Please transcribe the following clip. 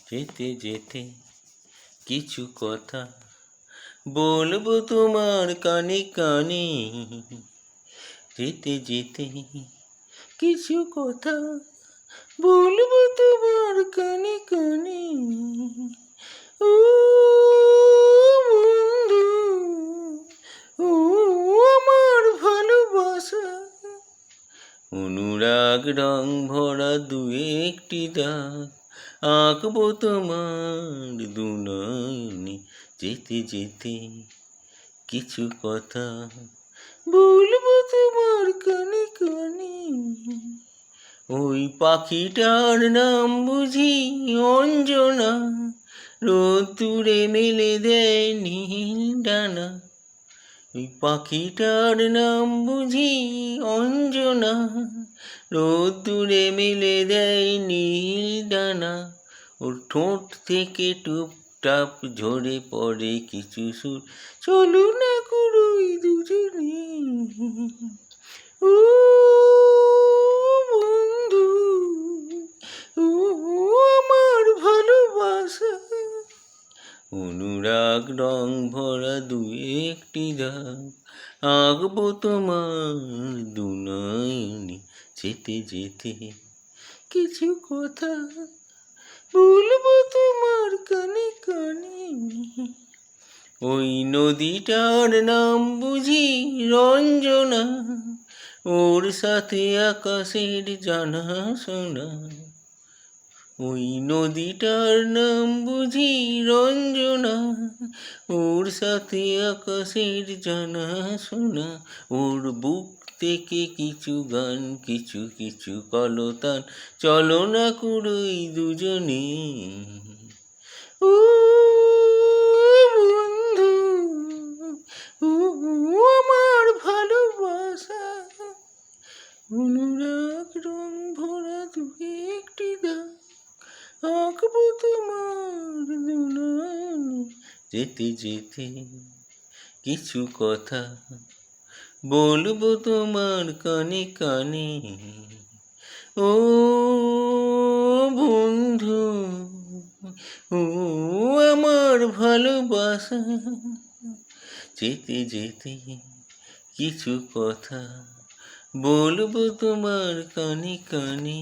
যেতে যেতে কিছু কথা বলবো তোমার কানে কানে। যেতে যেতে কিছু কথা বলবো তোমার কানে কানে। ও বন্ধু, ও আমার ভালোবাসা, অনুরাগ রং ভরা দু একটি দাগ আঁকবো তোমার দু নয়নে। যেতে যেতে কিছু কথা বলবো তোমার কানে কানে। ওই পাখিটার নাম বুঝি অঞ্জনা, রোদ্দুরে মেলে দেয় নীল ডানা। ওই পাখিটার নাম বুঝি অঞ্জনা, রোদ্দুরে মেলে দেয় নীল ডানা। ওর ঠোঁট থেকে টুপটাপ ঝরে পড়ে কিছু সুর, চলো না কুড়োই দুজনে। ও বন্ধু, ও আমার ভালোবাসা, অনুরাগ রং ভরা দু একটি দাগ আঁকবো তোমার দু নয়নে। যেতে যেতে কিছু কথা বলবো তোমার কানে কানে। ওই নদীটার নাম বুঝি রঞ্জনা, ওর সাথে আকাশের জানা শোনা। ওই নদীটার নাম বুঝি রঞ্জনা, ওর সাথে আকাশের জানা শোনা। ওর বুক থেকে কিছু গান, কিছু কিছু কলতান, চলো না কুড়োই দুজনে। ও বন্ধু, ও আমার ভালোবাসা, অনুরাগ রং ভরা দু একটি দাগ আঁকবো তোমার দু নয়নে। যেতে যেতে কিছু কথা বলবো তোমার কানে কানে। ও বন্ধু, ও আমার ভালোবাসা, যেতে যেতে কিছু কথা বলবো তোমার কানে কানে।